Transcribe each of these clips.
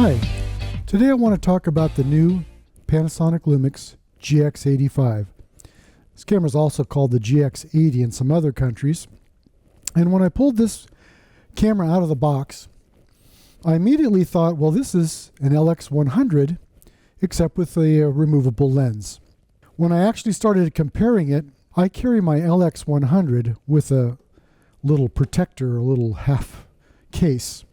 Hi, today I want to talk about the new Panasonic Lumix GX85. This camera is also called the GX80 in some other countries. And when I pulled this camera out of the box, I immediately thought, well, this is an LX100 except with a removable lens. When I actually started comparing it, I carry my LX100 with a little protector, a little half case.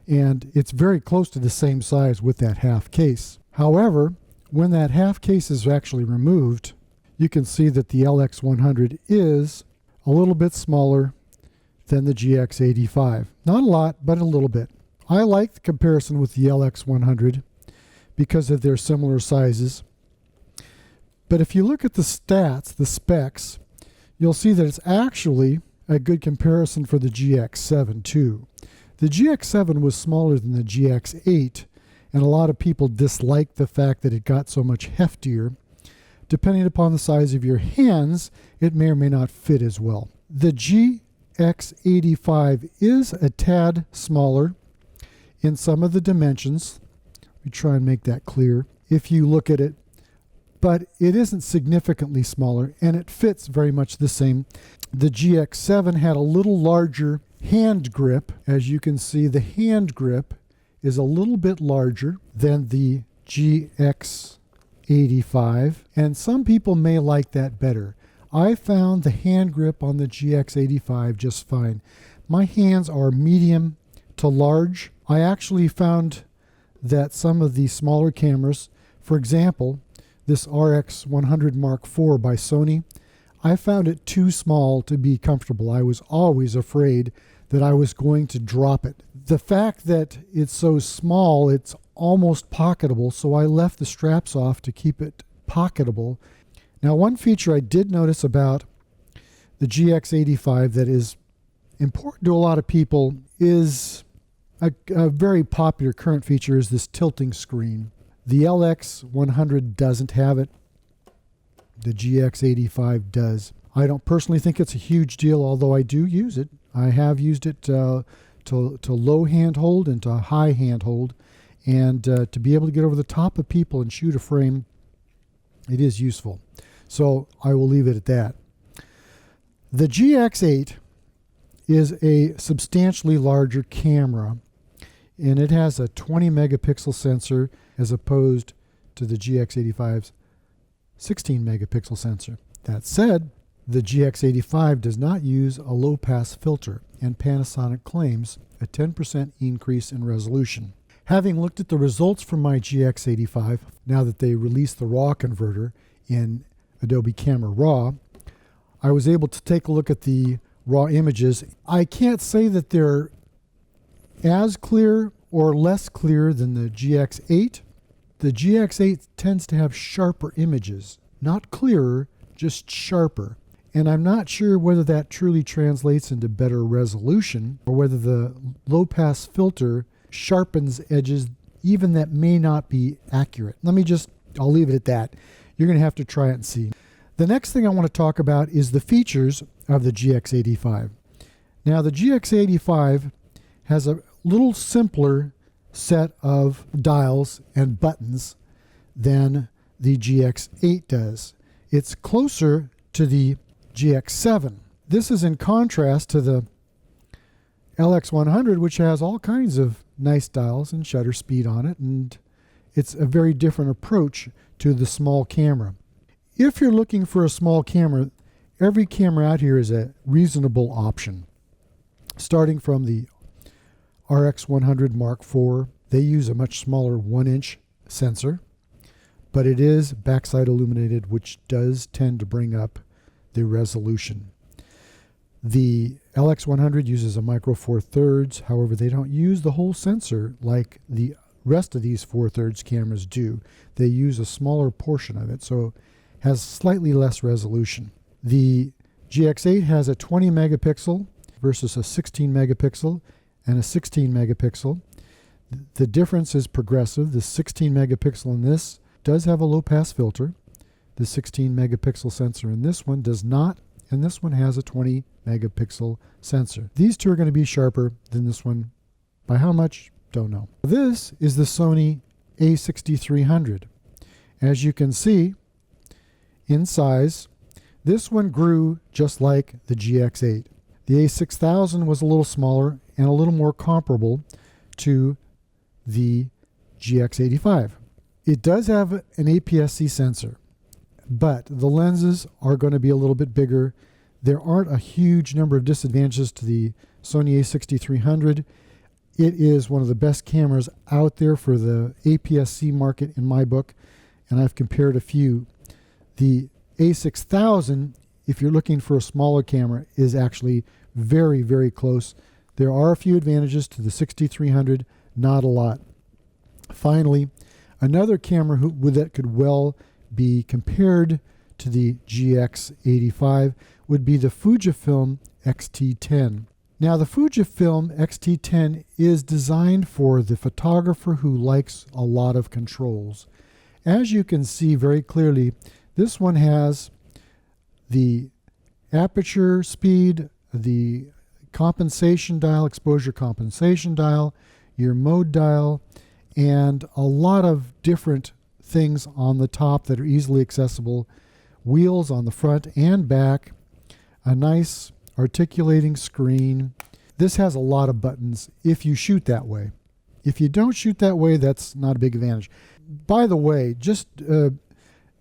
And it's very close to the same size with that half case. However, when that half case is actually removed, you can see that the LX100 is a little bit smaller than the GX85. Not a lot, but a little bit. I like the comparison with the LX100 because of their similar sizes. But if you look at the stats, the specs, you'll see that it's actually a good comparison for the GX7 too. The GX7 was smaller than the GX8, and a lot of people disliked the fact that it got so much heftier. Depending upon the size of your hands, it may or may not fit as well. The GX85 is a tad smaller in some of the dimensions. Let me try and make that clear if you look at it. But it isn't significantly smaller, and it fits very much the same. The GX7 had a little larger hand grip. As you can see, the hand grip is a little bit larger than the GX85, and some people may like that better. I found the hand grip on the GX85 just fine. My hands are medium to large. I actually found that some of the smaller cameras, for example, this RX100 Mark IV by Sony, I found it too small to be comfortable. I was always afraid that I was going to drop it. The fact that it's so small, it's almost pocketable, so I left the straps off to keep it pocketable. Now, one feature I did notice about the GX85 that is important to a lot of people is a very popular current feature is this tilting screen. The LX100 doesn't have it. The GX85 does. I don't personally think it's a huge deal, although I do use it. I have used it to low handhold and to high handhold, and to be able to get over the top of people and shoot a frame, it is useful. So I will leave it at that. The GX8 is a substantially larger camera, and it has a 20 megapixel sensor as opposed to the GX85's 16 megapixel sensor. That said, the GX85 does not use a low-pass filter, and Panasonic claims a 10% increase in resolution. Having looked at the results from my GX85, now that they released the RAW converter in Adobe Camera Raw, I was able to take a look at the RAW images. I can't say that they're as clear or less clear than the GX8. The GX8 tends to have sharper images, not clearer, just sharper. And I'm not sure whether that truly translates into better resolution or whether the low-pass filter sharpens edges even that may not be accurate. I'll leave it at that. You're going to have to try it and see. The next thing I want to talk about is the features of the GX85. Now, the GX85 has a little simpler set of dials and buttons than the GX8 does. It's closer to the GX7. This is in contrast to the LX100, which has all kinds of nice dials and shutter speed on it, and it's a very different approach to the small camera. If you're looking for a small camera, every camera out here is a reasonable option. Starting from the RX100 Mark IV, they use a much smaller 1-inch sensor, but it is backside illuminated, which does tend to bring up the resolution. The LX100 uses a micro 4/3, however, they don't use the whole sensor like the rest of these 4/3 cameras do. They use a smaller portion of it, so it has slightly less resolution. The GX8 has a 20 megapixel versus a 16 megapixel and a 16 megapixel. The difference is progressive. The 16 megapixel in this does have a low-pass filter. The 16 megapixel sensor in this one does not, and this one has a 20 megapixel sensor. These two are going to be sharper than this one. By how much? Don't know. This is the Sony A6300. As you can see, in size, this one grew just like the GX8. The A6000 was a little smaller and a little more comparable to the GX85. It does have an APS-c sensor, but the lenses are going to be a little bit bigger. There aren't a huge number of disadvantages to the Sony A6300. It is one of the best cameras out there for the APS-c market in my book, and I've compared a few. The A6000, if you're looking for a smaller camera, is actually very, very close. There are a few advantages to the 6300, not a lot. Finally, another camera that could well be compared to the GX85 would be the Fujifilm XT10. Now, the Fujifilm XT10 is designed for the photographer who likes a lot of controls. As you can see very clearly, this one has the aperture speed, the compensation dial, exposure compensation dial, your mode dial, and a lot of different things on the top that are easily accessible, wheels on the front and back, a nice articulating screen. This has a lot of buttons if you shoot that way. If you don't shoot that way, that's not a big advantage. By the way,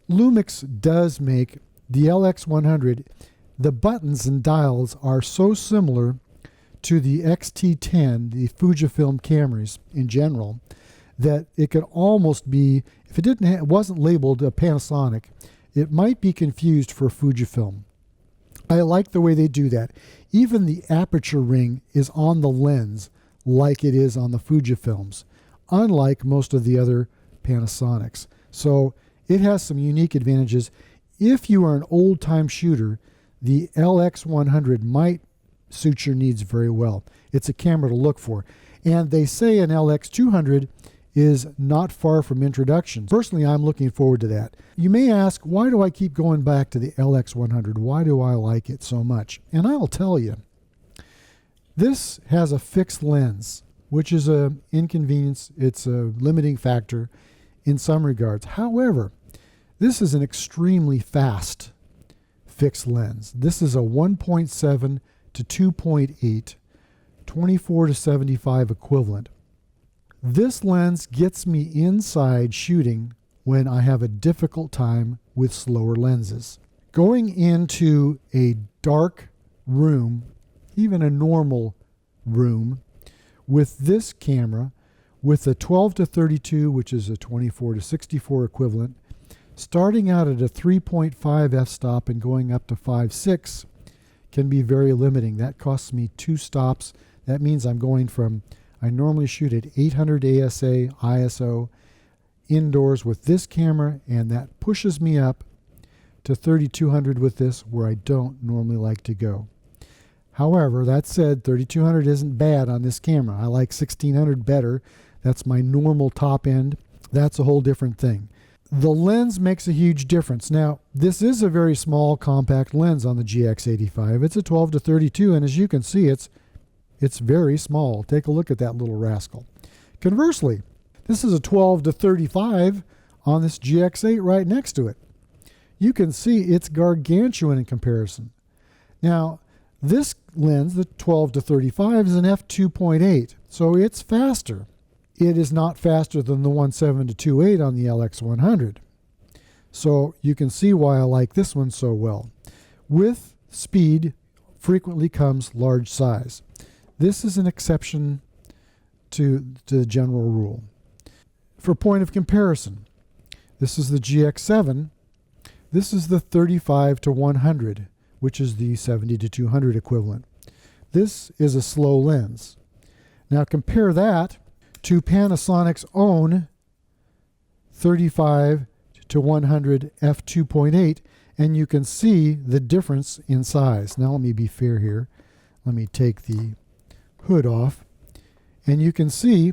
Lumix does make the LX100. The buttons and dials are so similar to the XT10, the Fujifilm cameras in general, that it could almost be, if it wasn't labeled a Panasonic, it might be confused for Fujifilm. I like the way they do that. Even the aperture ring is on the lens like it is on the Fujifilms, unlike most of the other Panasonics. So it has some unique advantages. If you are an old-time shooter, the LX100 might suit your needs very well. It's a camera to look for. And they say an LX200 is not far from introduction. Personally, I'm looking forward to that. You may ask, why do I keep going back to the LX100? Why do I like it so much? And I'll tell you. This has a fixed lens, which is an inconvenience. It's a limiting factor in some regards. However, this is an extremely fast fixed lens. This is a 1.7 to 2.8, 24 to 75 equivalent. This lens gets me inside shooting when I have a difficult time with slower lenses. Going into a dark room, even a normal room, with this camera, with a 12 to 32, which is a 24 to 64 equivalent, starting out at a 3.5 f-stop and going up to 5.6 can be very limiting. That costs me 2 stops. That means I'm going from, I normally shoot at 800 ASA ISO indoors with this camera, and that pushes me up to 3200 with this, where I don't normally like to go. However, that said, 3200 isn't bad on this camera. I like 1600 better. That's my normal top end. That's a whole different thing. The lens makes a huge difference. Now, this is a very small compact lens on the GX85. It's a 12 to 32, and as you can see, it's very small. Take a look at that little rascal. Conversely, this is a 12 to 35 on this GX8 right next to it. You can see it's gargantuan in comparison. Now, this lens, the 12 to 35, is an f2.8, so it's faster. It is not faster than the 1.7 to 2.8 on the LX100. So you can see why I like this one so well. With speed frequently comes large size. This is an exception to the general rule. For point of comparison, this is the GX7. This is the 35 to 100, which is the 70 to 200 equivalent. This is a slow lens. Now compare that to Panasonic's own 35 to 100 f2.8, and you can see the difference in size. Now let me be fair here. Let me take the hood off, and you can see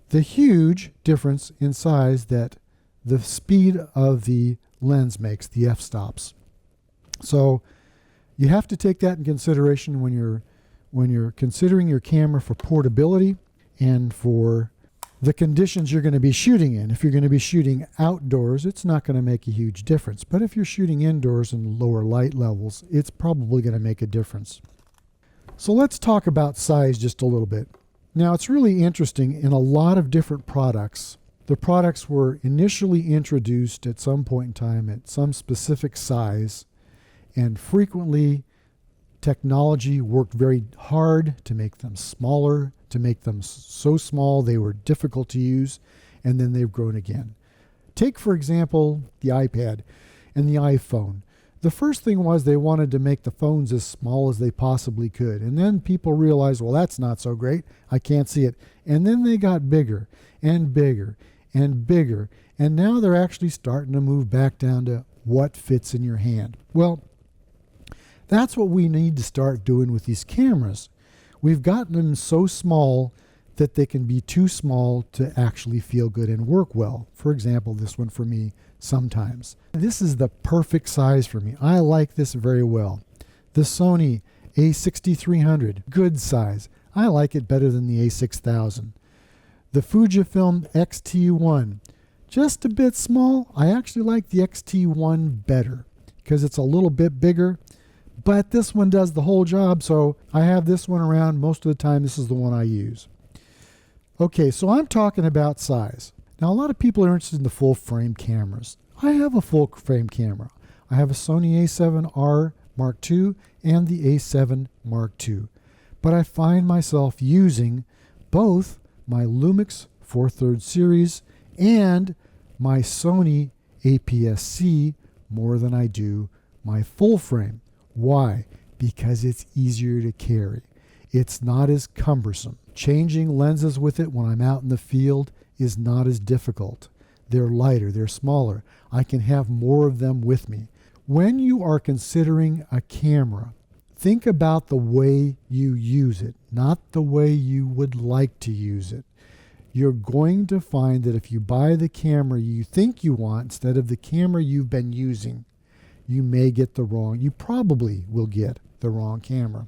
the huge difference in size that the speed of the lens makes, the f-stops. So you have to take that in consideration when you're considering your camera for portability and for the conditions you're going to be shooting in. If you're going to be shooting outdoors, it's not going to make a huge difference. But if you're shooting indoors in lower light levels, it's probably going to make a difference. So let's talk about size just a little bit. Now, it's really interesting. In a lot of different products, the products were initially introduced at some point in time at some specific size, and frequently technology worked very hard to make them smaller, to make them so small they were difficult to use, and then they've grown again. Take, for example, the iPad and the iPhone. The first thing was they wanted to make the phones as small as they possibly could. And then people realized, well, that's not so great. I can't see it. And then they got bigger and bigger and bigger. And now they're actually starting to move back down to what fits in your hand. Well, that's what we need to start doing with these cameras. We've gotten them so small that they can be too small to actually feel good and work well. For example, this one for me sometimes. This is the perfect size for me. I like this very well. The Sony A6300, good size. I like it better than the A6000. The Fujifilm XT10, just a bit small. I actually like the XT1 better because it's a little bit bigger, but this one does the whole job, so I have this one around. Most of the time, this is the one I use. Okay, so I'm talking about size. Now, a lot of people are interested in the full frame cameras. I have a full frame camera. I have a Sony A7R Mark II and the A7 Mark II. But I find myself using both my Lumix 4/3 series and my Sony APS-c more than I do my full frame. Why? Because it's easier to carry. It's not as cumbersome. Changing lenses with it when I'm out in the field is not as difficult. They're lighter, they're smaller. I can have more of them with me. When you are considering a camera, think about the way you use it, not the way you would like to use it. You're going to find that if you buy the camera you think you want instead of the camera you've been using, you probably will get the wrong camera.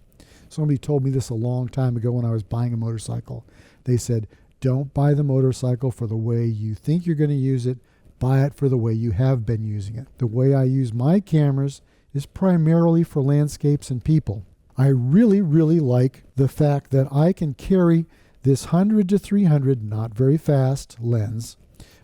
Somebody told me this a long time ago when I was buying a motorcycle. They said, don't buy the motorcycle for the way you think you're going to use it. Buy it for the way you have been using it. The way I use my cameras is primarily for landscapes and people. I really, really like the fact that I can carry this 100-300, not very fast lens,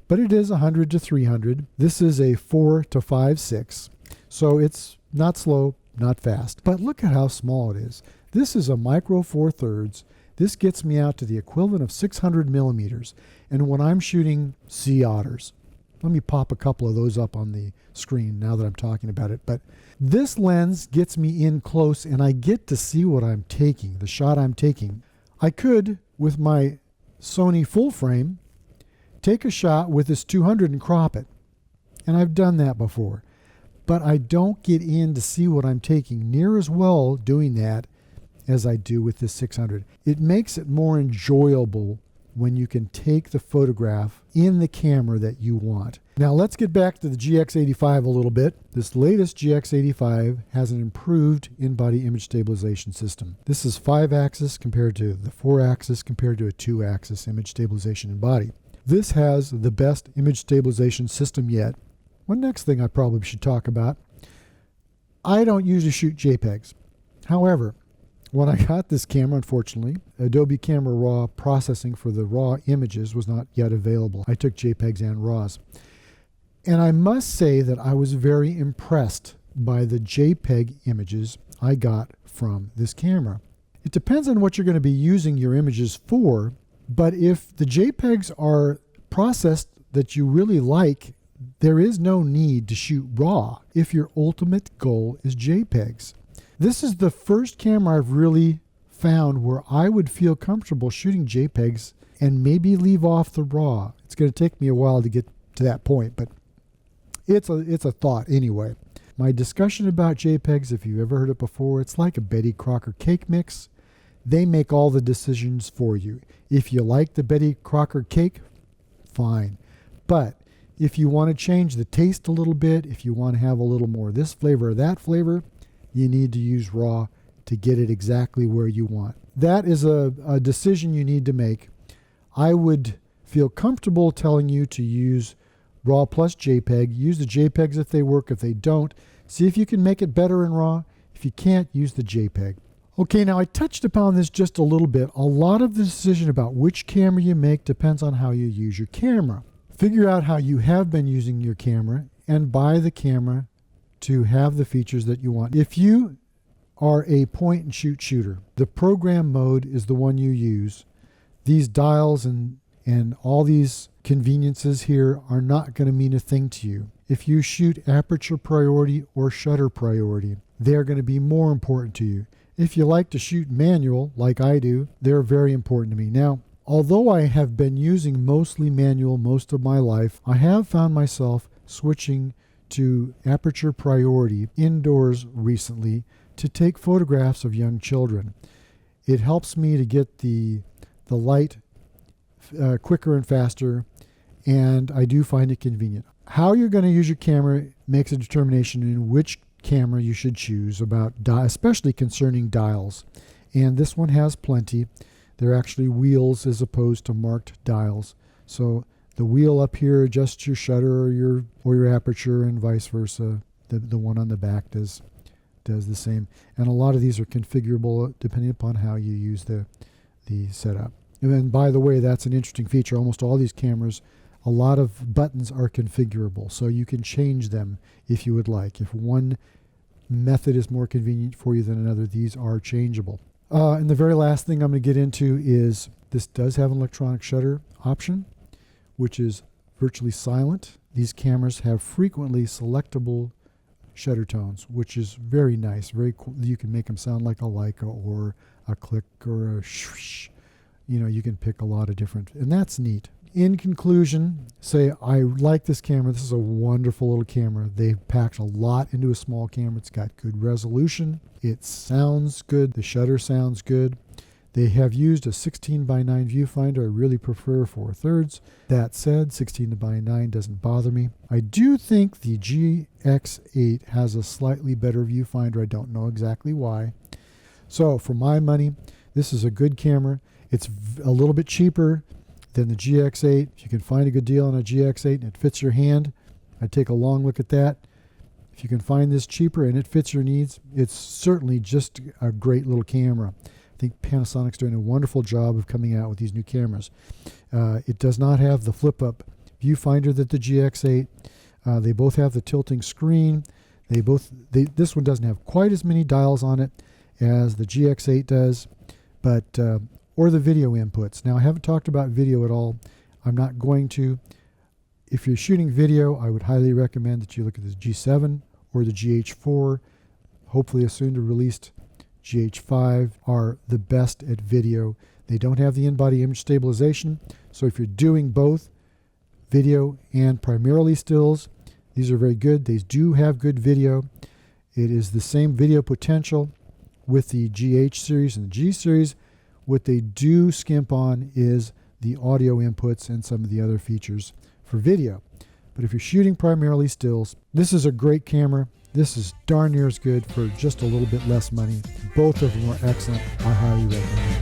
but it is 100-300. This is a 4-5.6, so it's not slow, not fast. But look at how small it is. This is a micro 4/3. This gets me out to the equivalent of 600 millimeters. And when I'm shooting sea otters, let me pop a couple of those up on the screen now that I'm talking about it. But this lens gets me in close and I get to see what I'm taking, the shot I'm taking. I could, with my Sony full frame, take a shot with this 200 and crop it. And I've done that before. But I don't get in to see what I'm taking near as well doing that as I do with this 600. It makes it more enjoyable when you can take the photograph in the camera that you want. Now let's get back to the GX85 a little bit. This latest GX85 has an improved in-body image stabilization system. This is 5-axis compared to the 4-axis compared to a 2-axis image stabilization in body. This has the best image stabilization system yet. One next thing I probably should talk about. I don't usually shoot JPEGs. However, when I got this camera, unfortunately, Adobe Camera Raw processing for the raw images was not yet available. I took JPEGs and RAWs. And I must say that I was very impressed by the JPEG images I got from this camera. It depends on what you're going to be using your images for, but if the JPEGs are processed that you really like, there is no need to shoot RAW if your ultimate goal is JPEGs. This is the first camera I've really found where I would feel comfortable shooting JPEGs and maybe leave off the RAW. It's going to take me a while to get to that point, but it's a thought anyway. My discussion about JPEGs, if you've ever heard it before, it's like a Betty Crocker cake mix. They make all the decisions for you. If you like the Betty Crocker cake, fine. But if you want to change the taste a little bit, if you want to have a little more of this flavor or that flavor, you need to use RAW to get it exactly where you want. That is a decision you need to make. I would feel comfortable telling you to use RAW plus JPEG. Use the JPEGs if they work. If they don't, see if you can make it better in RAW. If you can't, use the JPEG. Okay, now I touched upon this just a little bit. A lot of the decision about which camera you make depends on how you use your camera. Figure out how you have been using your camera and buy the camera to have the features that you want. If you are a point and shoot shooter, the program mode is the one you use. These dials and all these conveniences here are not going to mean a thing to you. If you shoot aperture priority or shutter priority, they're going to be more important to you. If you like to shoot manual, like I do, they're very important to me. Now, although I have been using mostly manual most of my life, I have found myself switching to aperture priority indoors recently to take photographs of young children. It helps me to get the light quicker and faster, and I do find it convenient. How you're going to use your camera makes a determination in which camera you should choose, about especially concerning dials. And this one has plenty. They're actually wheels as opposed to marked dials. So the wheel up here adjusts your shutter or your aperture, and vice versa. The one on the back does the same. And a lot of these are configurable depending upon how you use the setup. And then, by the way, that's an interesting feature. Almost all these cameras, a lot of buttons are configurable, so you can change them if you would like. If one method is more convenient for you than another, these are changeable. And the very last thing I'm going to get into is this does have an electronic shutter option, which is virtually silent. These cameras have frequently selectable shutter tones, which is very nice, very cool. You can make them sound like a Leica or a click or a shh. You know, you can pick a lot of different, and that's neat. In conclusion, say I like this camera. This is a wonderful little camera. They've packed a lot into a small camera. It's got good resolution. It sounds good. The shutter sounds good. They have used a 16:9 viewfinder. I really prefer 4/3. That said, 16:9 doesn't bother me. I do think the GX8 has a slightly better viewfinder. I don't know exactly why. So for my money, this is a good camera. It's a little bit cheaper than the GX8. If you can find a good deal on a GX8 and it fits your hand, I'd take a long look at that. If you can find this cheaper and it fits your needs, it's certainly just a great little camera. I think Panasonic's doing a wonderful job of coming out with these new cameras. It does not have the flip-up viewfinder that the GX8. They both have the tilting screen. This one doesn't have quite as many dials on it as the GX8 does, but or the video inputs. Now, I haven't talked about video at all. I'm not going to. If you're shooting video, I would highly recommend that you look at the G7 or the GH4. Hopefully a soon-to-released GH5 are the best at video. They don't have the in-body image stabilization, so if you're doing both video and primarily stills, these are very good. They do have good video. It is the same video potential with the GH series and the G series. What they do skimp on is the audio inputs and some of the other features for video. But if you're shooting primarily stills, this is a great camera. This is darn near as good for just a little bit less money. Both of them are excellent. I highly recommend.